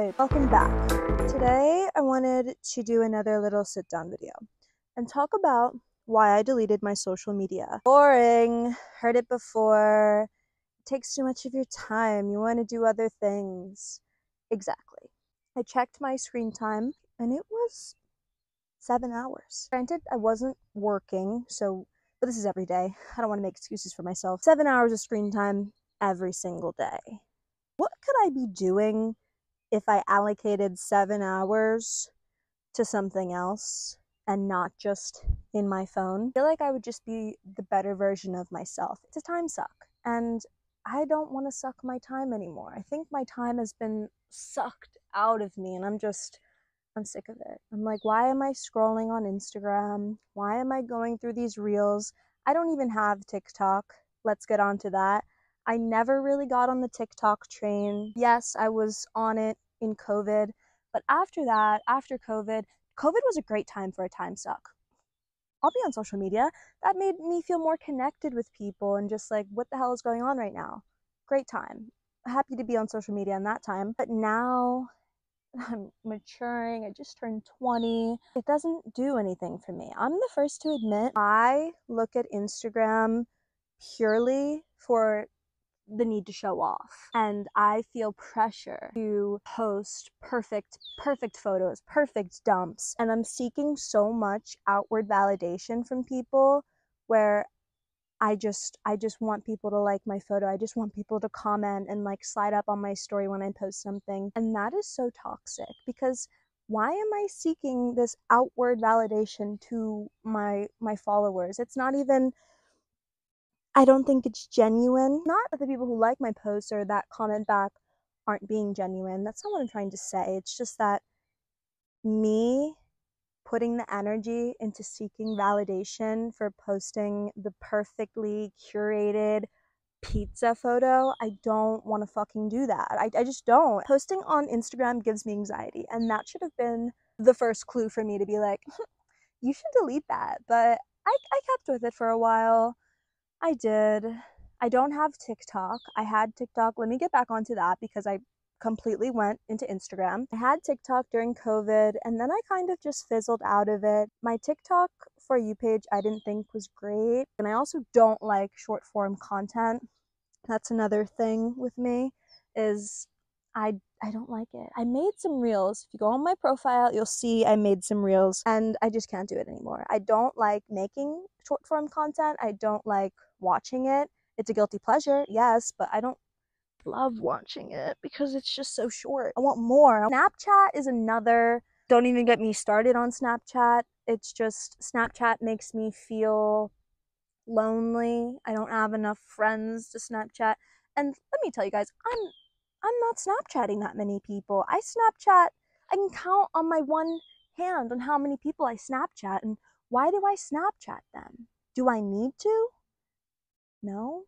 Alright, welcome back. Today I wanted to do another little sit down video and talk about why I deleted my social media. Boring, heard it before, it takes too much of your time, you want to do other things. Exactly. I checked my screen time and it was 7 hours. Granted, I wasn't working, but this is every day. I don't want to make excuses for myself. 7 hours of screen time every single day. What could I be doing if I allocated 7 hours to something else and not just in my phone? I feel like I would just be the better version of myself. It's a time suck, and I don't want to suck my time anymore. I think my time has been sucked out of me, and I'm sick of it. I'm like, why am I scrolling on Instagram? Why am I going through these reels? I don't even have TikTok. Let's get on to that. I never really got on the TikTok train. Yes, I was on it in COVID, but after that, after COVID was a great time for a time suck. I'll be on social media. That made me feel more connected with people and just like, what the hell is going on right now? Great time. Happy to be on social media in that time. But now I'm maturing. I just turned 20. It doesn't do anything for me. I'm the first to admit I look at Instagram purely for the need to show off, and I feel pressure to post perfect photos, perfect dumps, and I'm seeking so much outward validation from people where I just want people to like my photo. I just want people to comment and like slide up on my story when I post something, and that is so toxic, because why am I seeking this outward validation to my followers? It's not even, I don't think it's genuine. Not that the people who like my posts or that comment back aren't being genuine. That's not what I'm trying to say. It's just that me putting the energy into seeking validation for posting the perfectly curated pizza photo, I don't want to fucking do that. I just don't. Posting on Instagram gives me anxiety, and that should have been the first clue for me to be like, you should delete that. But I kept with it for a while. I did. I don't have TikTok. I had TikTok. Let me get back onto that because I completely went into Instagram. I had TikTok during COVID, and then I kind of just fizzled out of it. My TikTok For You page I didn't think was great, and I also don't like short form content. That's another thing with me, is I don't like it. I made some reels. If you go on my profile, you'll see I made some reels, and I just can't do it anymore. I don't like making short form content. I don't like watching it. It's a guilty pleasure, yes, but I don't love watching it because it's just so short. I want more. Snapchat is another, don't even get me started on Snapchat. It's just, Snapchat makes me feel lonely. I don't have enough friends to Snapchat. And let me tell you guys, I'm not Snapchatting that many people. I can count on my one hand on how many people I Snapchat. And why do I Snapchat them? Do I need to? No.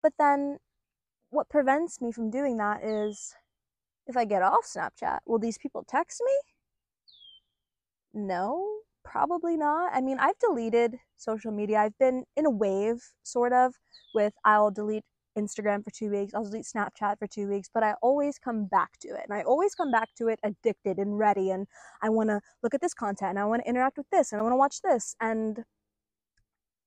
But then what prevents me from doing that is, if I get off Snapchat, will these people text me? No, probably not. I mean, I've deleted social media. I've been in a wave, sort of, with I'll delete Instagram for 2 weeks, I'll delete Snapchat for 2 weeks, but I always come back to it. And I always come back to it addicted and ready. And I want to look at this content, and I want to interact with this, and I want to watch this. And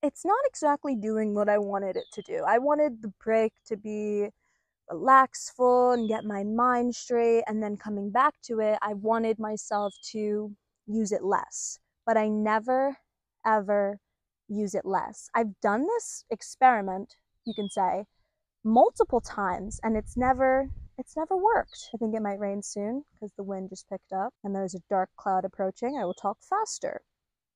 it's not exactly doing what I wanted it to do. I wanted the break to be relaxful and get my mind straight, and then coming back to it, I wanted myself to use it less. But I never, ever use it less. I've done this experiment, you can say, multiple times, and it's never worked. I think it might rain soon because the wind just picked up and there's a dark cloud approaching. I will talk faster.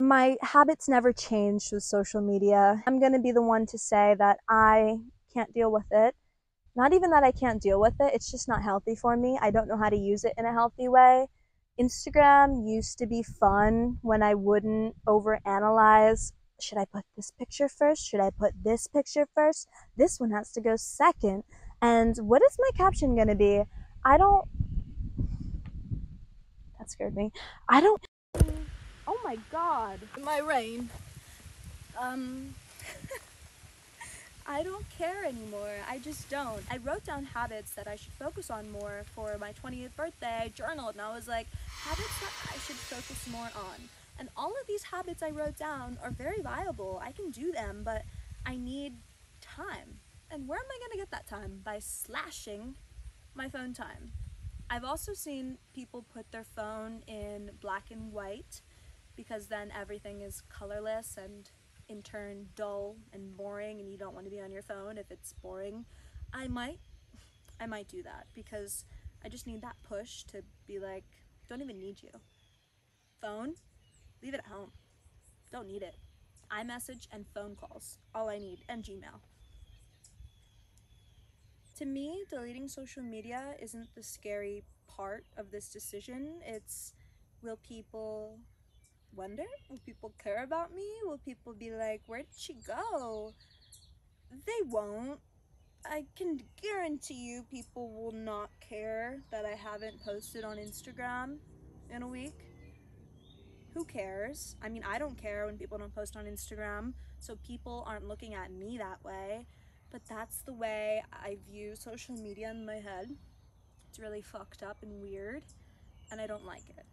My habits never changed with social media. I'm going to be the one to say that I can't deal with it. Not even that I can't deal with it, it's just not healthy for me. I don't know how to use it in a healthy way. Instagram used to be fun when I wouldn't overanalyze. Should I put this picture first? Should I put this picture first? This one has to go second. And what is my caption gonna be? That scared me. Oh my god. My rain. I don't care anymore. I just don't. I wrote down habits that I should focus on more for my 20th birthday. I journaled and I was like, habits that I should focus more on. And all of these habits I wrote down are very viable. I can do them, but I need time. And where am I gonna get that time? By slashing my phone time. I've also seen people put their phone in black and white because then everything is colorless and in turn dull and boring, and you don't want to be on your phone if it's boring. I might do that because I just need that push to be like, don't even need you. Phone, leave it at home. Don't need it. iMessage and phone calls, all I need, and Gmail. To me, deleting social media isn't the scary part of this decision. It's, will people wonder? Will people care about me? Will people be like, where'd she go? They won't. I can guarantee you people will not care that I haven't posted on Instagram in a week. Who cares? I mean, I don't care when people don't post on Instagram, so people aren't looking at me that way. But that's the way I view social media in my head. It's really fucked up and weird, and I don't like it.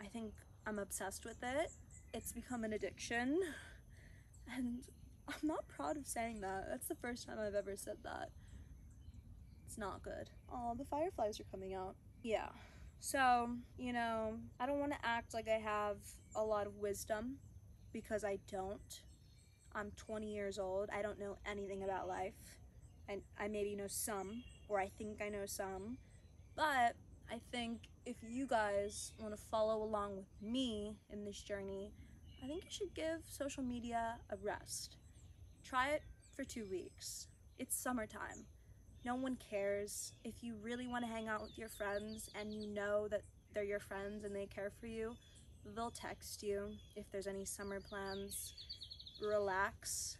I think I'm obsessed with it. It's become an addiction, and I'm not proud of saying that. That's the first time I've ever said that. It's not good. Oh, the fireflies are coming out. Yeah. So, I don't want to act like I have a lot of wisdom because I don't. I'm 20 years old. I don't know anything about life. And I maybe know some, or I think I know some. But I think if you guys want to follow along with me in this journey, I think you should give social media a rest. Try it for 2 weeks. It's summertime. No one cares. If you really want to hang out with your friends and you know that they're your friends and they care for you, they'll text you if there's any summer plans. Relax.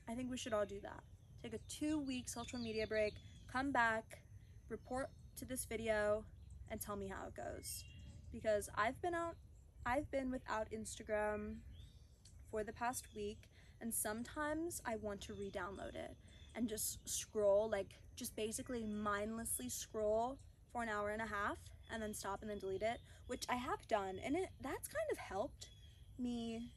I think we should all do that. Take a 2-week social media break, come back, report to this video, and tell me how it goes. Because I've been without Instagram for the past week, and sometimes I want to re-download it and just scroll, like just basically mindlessly scroll for an hour and a half and then stop and then delete it, which I have done, and that's kind of helped me,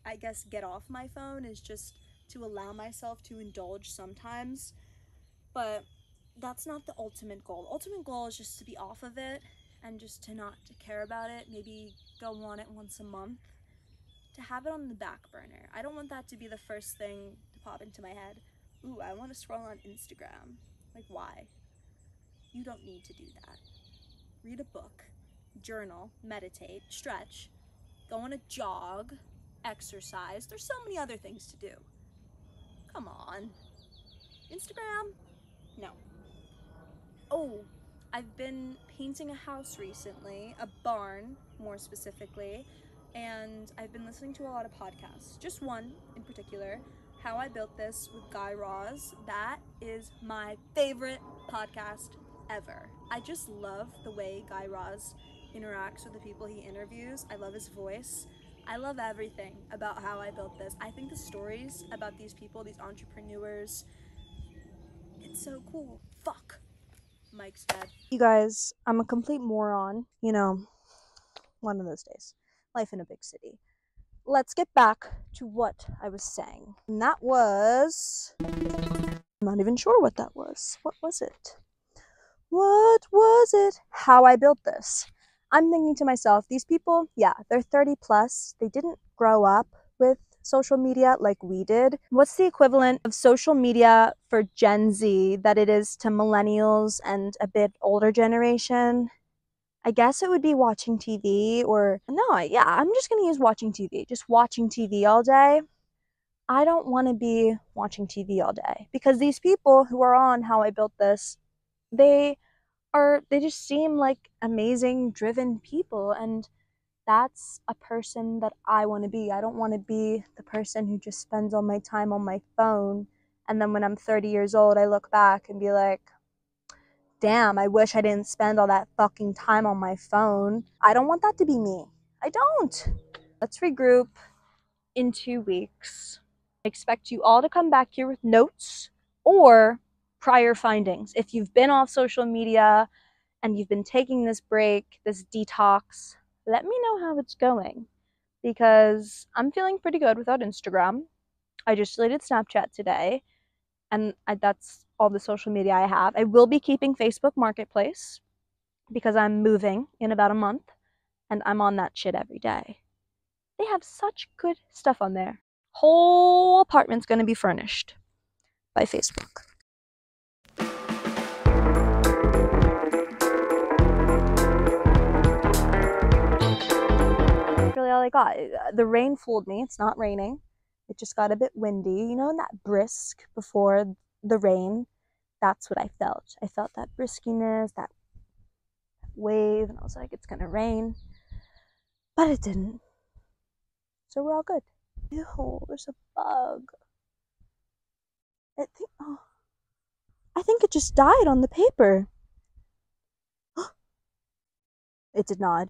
I guess, get off my phone, is just to allow myself to indulge sometimes. But that's not the ultimate goal. The ultimate goal is just to be off of it and just to not to care about it, maybe go on it once a month, to have it on the back burner. I don't want that to be the first thing to pop into my head. Ooh, I want to scroll on Instagram. Like, why? You don't need to do that. Read a book, journal, meditate, stretch, go on a jog, exercise. There's so many other things to do. Come on. Instagram? No. Oh, I've been painting a house recently, a barn more specifically, and I've been listening to a lot of podcasts. Just one in particular, How I Built This with Guy Raz. That is my favorite podcast ever. I just love the way Guy Raz interacts with the people he interviews. I love his voice. I love everything about How I Built This. I think the stories about these people, these entrepreneurs, it's so cool. Fuck. Mike's dead. You guys, I'm a complete moron. One of those days. Life in a big city. Let's get back to what I was saying. And that was... I'm not even sure what that was. What was it? What was it? How I built this. I'm thinking to myself, these people, yeah, they're 30 plus. They didn't grow up with social media like we did. What's the equivalent of social media for Gen Z that it is to millennials and a bit older generation? I guess it would be watching TV, or no, yeah, I'm just gonna use watching TV. Just watching TV all day. I don't want to be watching TV all day because these people who are on How I Built This, they just seem like amazing, driven people, and that's a person that I want to be. I don't want to be the person who just spends all my time on my phone, and then when I'm 30 years old, I look back and be like, damn, I wish I didn't spend all that fucking time on my phone. I don't want that to be me. I don't. Let's regroup in 2 weeks. I expect you all to come back here with notes or prior findings. If you've been off social media and you've been taking this break, this detox, let me know how it's going, because I'm feeling pretty good without Instagram. I just deleted Snapchat today, and that's all the social media I have. I will be keeping Facebook Marketplace because I'm moving in about a month, and I'm on that shit every day. They have such good stuff on there. Whole apartment's gonna be furnished by Facebook. Really all I got. The rain fooled me. It's not raining. It just got a bit windy. You know, that brisk before the rain, that's what I felt. I felt that briskiness, that wave, and I was like, it's gonna rain. But it didn't. So we're all good. Ew, there's a bug. I think it just died on the paper. It did not.